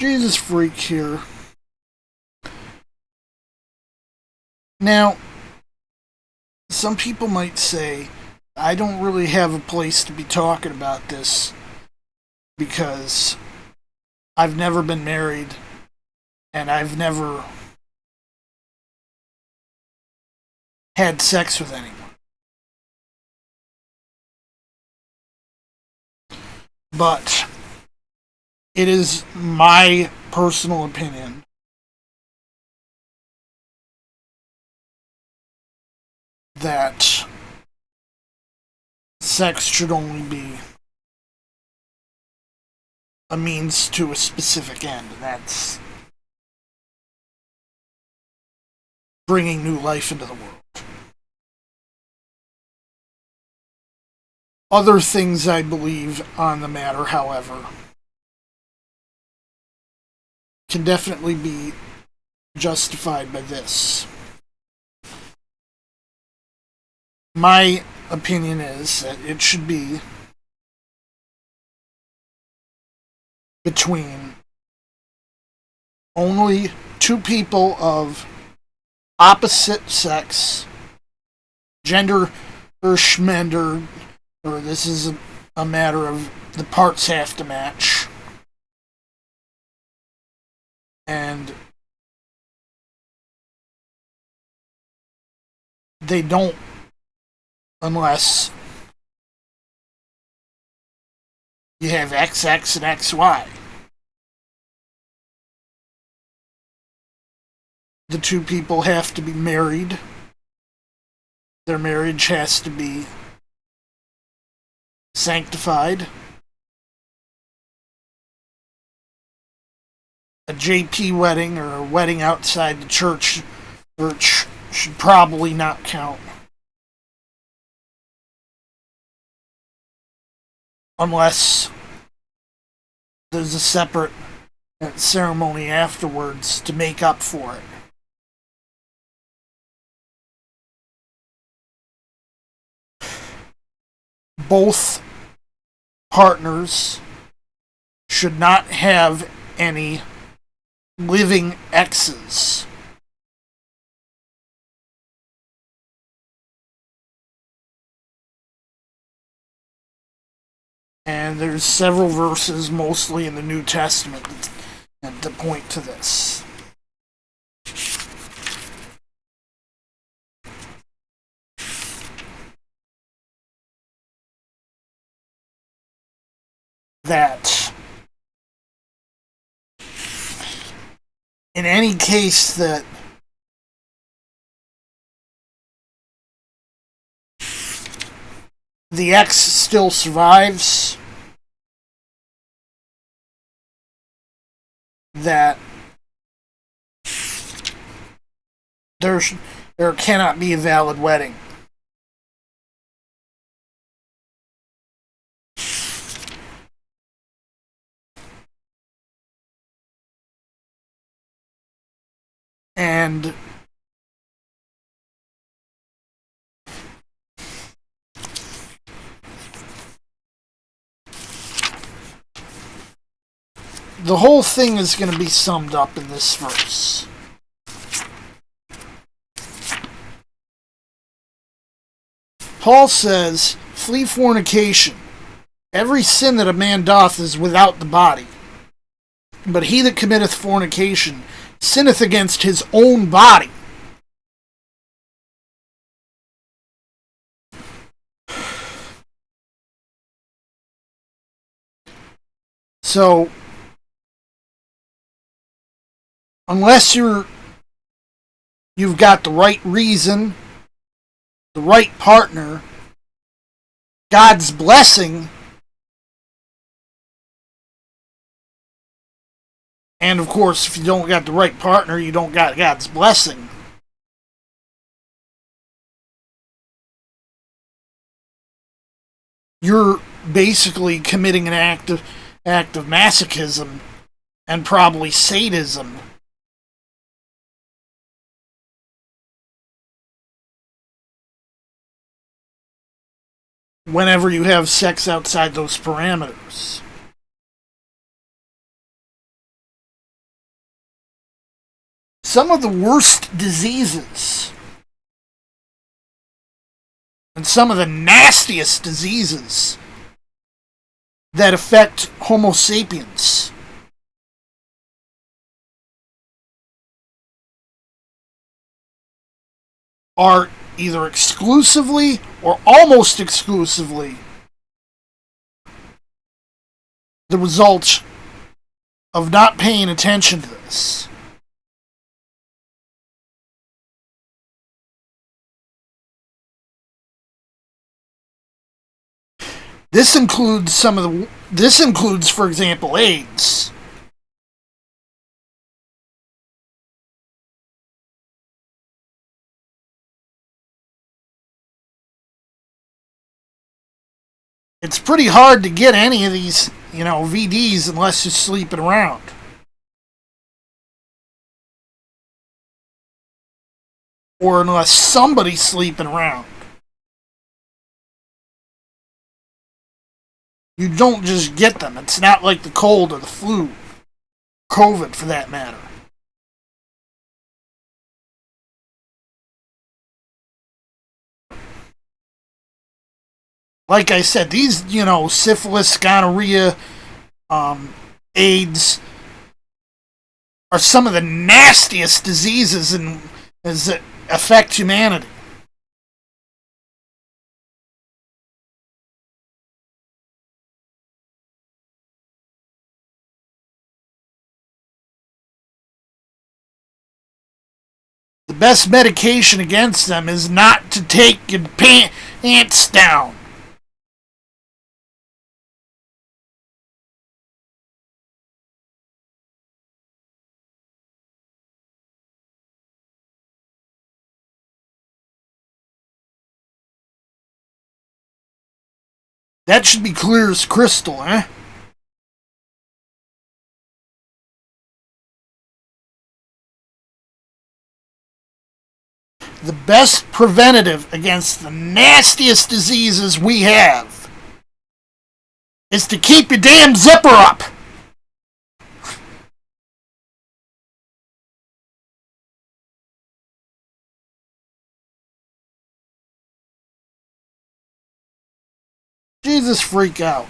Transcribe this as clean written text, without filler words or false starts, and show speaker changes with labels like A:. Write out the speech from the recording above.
A: Jesus freak here. Now, some people might say, I don't really have a place to be talking about this because I've never been married and I've never had sex with anyone. But it is my personal opinion that sex should only be a means to a specific end, and that's bringing new life into the world. Other things I believe on the matter, however, can definitely be justified by this. My opinion is that it should be between only two people of opposite sex, gender or schmender, or this is a matter of the parts have to match. And they don't unless you have XX and XY. The two people have to be married. Their marriage has to be sanctified. A JP wedding or a wedding outside the church should probably not count. Unless there's a separate ceremony afterwards to make up for it. Both partners should not have any living exes. And there's several verses, mostly in the New Testament, that point to this. That in any case that the ex still survives, that there cannot be a valid wedding. And the whole thing is going to be summed up in this verse. Paul says, "Flee fornication. Every sin that a man doth is without the body. But he that committeth fornication sinneth against his own body." So, unless you've got the right reason, the right partner, God's blessing, and of course, if you don't got the right partner, you don't got God's blessing. You're basically committing an act of masochism and probably sadism. Whenever you have sex outside those parameters. some of the worst diseases and some of the nastiest diseases that affect Homo sapiens are either exclusively or almost exclusively the result of not paying attention to this. This includes, for example, AIDS. It's pretty hard to get any of these, VDs unless you're sleeping around. Or unless somebody's sleeping around. You don't just get them. It's not like the cold or the flu. COVID, for that matter. Like I said, these, syphilis, gonorrhea, AIDS are some of the nastiest diseases that affect humanity. The best medication against them is not to take your pants down. That should be clear as crystal, eh? The best preventative against the nastiest diseases we have is to keep your damn zipper up. Jesus, freak out.